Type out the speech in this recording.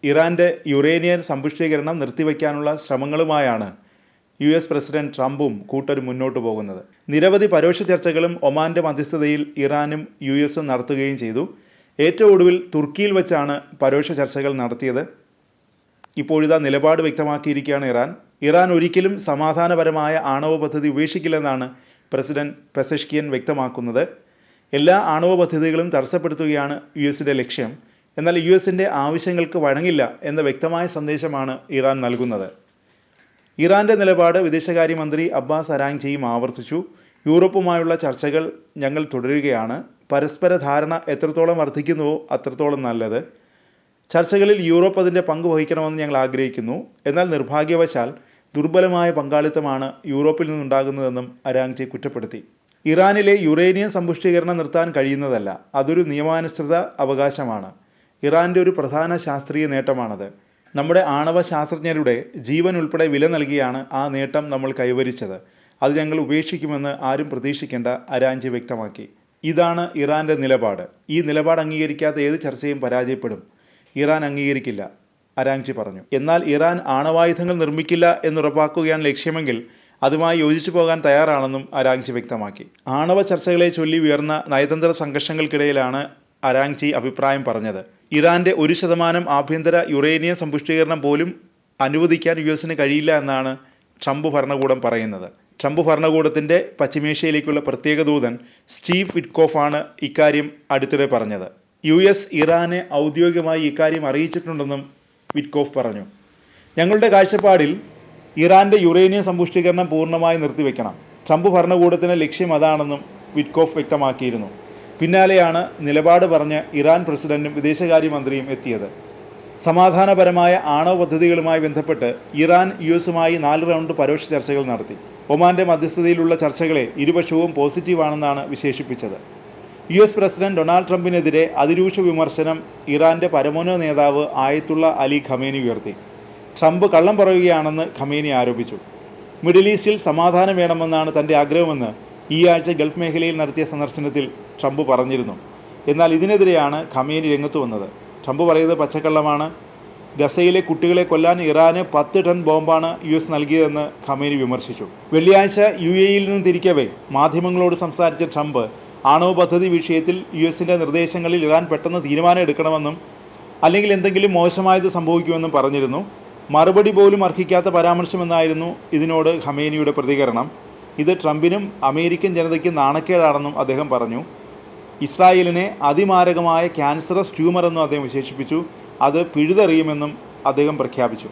ഇറാന്റെ uranium സമ്പുഷ്ടീകരണം നിർത്തിവെക്കാനുള്ള ശ്രമങ്ങളുമായാണ് US president ട്രംപും കൂട്ടരും മുന്നോട്ടു പോകുന്നത്. നിരവധി പരോക്ഷ ചർച്ചകളും ഒമാന്റെ മധ്യസ്ഥതയിൽ ഇറാനും USഉം നടത്തുകയും ചെയ്തു. ഏറ്റവും ഒടുവിൽ തുർക്കിയിൽ വെച്ചാണ് പരോക്ഷ ചർച്ചകൾ നടത്തിയത്. ഇപ്പോഴിതാ നിലപാട് വ്യക്തമാക്കിയിരിക്കുകയാണ് ഇറാൻ ഒരിക്കലും സമാധാനപരമായ ആണവ പദ്ധതി ഉപേക്ഷിക്കില്ലെന്നാണ് പ്രസിഡന്റ് പെസഷ്കിയൻ വ്യക്തമാക്കുന്നത്. എല്ലാ ആണവ പദ്ധതികളും തടസ്സപ്പെടുത്തുകയാണ് USന്റെ ലക്ഷ്യം. എന്നാൽ USന്റെ ആവശ്യങ്ങൾക്ക് വഴങ്ങില്ല എന്ന വ്യക്തമായ സന്ദേശമാണ് ഇറാൻ നൽകുന്നത്. ഇറാന്റെ നിലപാട് വിദേശകാര്യമന്ത്രി അബ്ബാസ് അരാങ്ചിയും ആവർത്തിച്ചു. യൂറോപ്പുമായുള്ള ചർച്ചകൾ ഞങ്ങൾ തുടരുകയാണ്. പരസ്പര ധാരണ എത്രത്തോളം വർദ്ധിക്കുന്നുവോ അത്രത്തോളം നല്ലത്. ചർച്ചകളിൽ യൂറോപ്പ് അതിൻ്റെ പങ്ക് വഹിക്കണമെന്ന് ഞങ്ങൾ ആഗ്രഹിക്കുന്നു. എന്നാൽ നിർഭാഗ്യവശാൽ ദുർബലമായ പങ്കാളിത്തമാണ് യൂറോപ്പിൽ നിന്നുണ്ടാകുന്നതെന്നും അരാങ്ചി കുറ്റപ്പെടുത്തി. ഇറാനിലെ യുറേനിയം സമ്പുഷ്ടീകരണം നിർത്താൻ കഴിയുന്നതല്ല. അതൊരു നിയമാനുസൃത അവകാശമാണ്. ഇറാൻ്റെ ഒരു പ്രധാന ശാസ്ത്രീയ നേട്ടമാണത്. നമ്മുടെ ആണവ ശാസ്ത്രജ്ഞരുടെ ജീവൻ ഉൾപ്പെടെ വില നൽകിയാണ് ആ നേട്ടം നമ്മൾ കൈവരിച്ചത്. അത് ഞങ്ങൾ ഉപേക്ഷിക്കുമെന്ന് ആരും പ്രതീക്ഷിക്കേണ്ട, അരാങ്ചി വ്യക്തമാക്കി. ഇതാണ് ഇറാൻ്റെ നിലപാട്. ഈ നിലപാട് അംഗീകരിക്കാത്ത ഏത് ചർച്ചയും പരാജയപ്പെടും. ഇറാൻ അംഗീകരിക്കില്ല, അരാങ്ചി പറഞ്ഞു. എന്നാൽ ഇറാൻ ആണവായുധങ്ങൾ നിർമ്മിക്കില്ല എന്നുറപ്പാക്കുകയാണ് ലക്ഷ്യമെങ്കിൽ അതുമായി യോജിച്ചു പോകാൻ തയ്യാറാണെന്നും അരാങ്ചി വ്യക്തമാക്കി. ആണവ ചർച്ചകളെ ചൊല്ലി ഉയർന്ന നയതന്ത്ര സംഘർഷങ്ങൾക്കിടയിലാണ് അരാങ്ചി അഭിപ്രായം പറഞ്ഞത്. ഇറാന്റെ 1% ആഭ്യന്തര യുറേനിയം സമ്പുഷ്ടീകരണം പോലും അനുവദിക്കാൻ USന് കഴിയില്ല എന്നാണ് ട്രംപ് ഭരണകൂടം പറയുന്നത്. ട്രംപ് ഭരണകൂടത്തിൻ്റെ പശ്ചിമേഷ്യയിലേക്കുള്ള പ്രത്യേക ദൂതൻ സ്റ്റീവ് വിറ്റ്കോഫാണ് ഇക്കാര്യം അടുത്തിടെ പറഞ്ഞത്. US ഇറാനെ ഔദ്യോഗികമായി ഇക്കാര്യം അറിയിച്ചിട്ടുണ്ടെന്നും വിറ്റ്കോഫ് പറഞ്ഞു. ഞങ്ങളുടെ കാഴ്ചപ്പാടിൽ ഇറാന്റെ യുറേനിയം സമ്പുഷ്ടീകരണം പൂർണ്ണമായി നിർത്തിവെക്കണം. ട്രംപ് ഭരണകൂടത്തിൻ്റെ ലക്ഷ്യം അതാണെന്നും വിറ്റ്കോഫ് വ്യക്തമാക്കിയിരുന്നു. പിന്നാലെയാണ് നിലപാട് പറഞ്ഞ് ഇറാൻ പ്രസിഡന്റും വിദേശകാര്യമന്ത്രിയും എത്തിയത്. സമാധാനപരമായ ആണവ പദ്ധതികളുമായി ബന്ധപ്പെട്ട് ഇറാൻ USുമായി 4 റൗണ്ട് പരോക്ഷ ചർച്ചകൾ നടത്തി. ഒമാന്റെ മധ്യസ്ഥതയിലുള്ള ചർച്ചകളെ ഇരുപക്ഷവും പോസിറ്റീവാണെന്നാണ് വിശേഷിപ്പിച്ചത്. US പ്രസിഡന്റ് ഡൊണാൾഡ് ട്രംപിനെതിരെ അതിരൂക്ഷ വിമർശനം ഇറാന്റെ പരമോന്നത നേതാവ് ആയത്തുള്ള അലി ഖമേനി ഉയർത്തി. ട്രംപ് കള്ളം പറയുകയാണെന്ന് ഖമേനി ആരോപിച്ചു. മിഡിൽ ഈസ്റ്റിൽ സമാധാനം വേണമെന്നാണ് തൻ്റെ ആഗ്രഹമെന്ന് ഈ ആഴ്ച ഗൾഫ് മേഖലയിൽ നടത്തിയ സന്ദർശനത്തിൽ ട്രംപ് പറഞ്ഞിരുന്നു. എന്നാൽ ഇതിനെതിരെയാണ് ഖമേനി രംഗത്ത് വന്നത്. ട്രംപ് പറയുന്നത് പച്ചക്കള്ളമാണ്. ഗസയിലെ കുട്ടികളെ കൊല്ലാൻ ഇറാന് 10 ടൺ ബോംബാണ് US നൽകിയതെന്ന് ഖമേനി വിമർശിച്ചു. വെള്ളിയാഴ്ച UAEയിൽ നിന്ന് തിരിക്കവേ മാധ്യമങ്ങളോട് സംസാരിച്ച ട്രംപ് ആണവ പദ്ധതി വിഷയത്തിൽ USന്റെ നിർദ്ദേശങ്ങളിൽ ഇറാൻ പെട്ടെന്ന് തീരുമാനം എടുക്കണമെന്നും അല്ലെങ്കിൽ എന്തെങ്കിലും മോശമായത് സംഭവിക്കുമെന്നും പറഞ്ഞിരുന്നു. മറുപടി പോലും അർഹിക്കാത്ത പരാമർശമെന്നായിരുന്നു ഇതിനോട് ഖമേനിയുടെ പ്രതികരണം. ഇത് ട്രംപിനും അമേരിക്കൻ ജനതയ്ക്ക് നാണക്കേടാണെന്നും അദ്ദേഹം പറഞ്ഞു. ഇസ്രായേലിനെ അതിമാരകമായ ക്യാൻസറസ് ട്യൂമർ എന്നും അദ്ദേഹം വിശേഷിപ്പിച്ചു. അത് പിഴുതെറിയുമെന്നും അദ്ദേഹം പ്രഖ്യാപിച്ചു.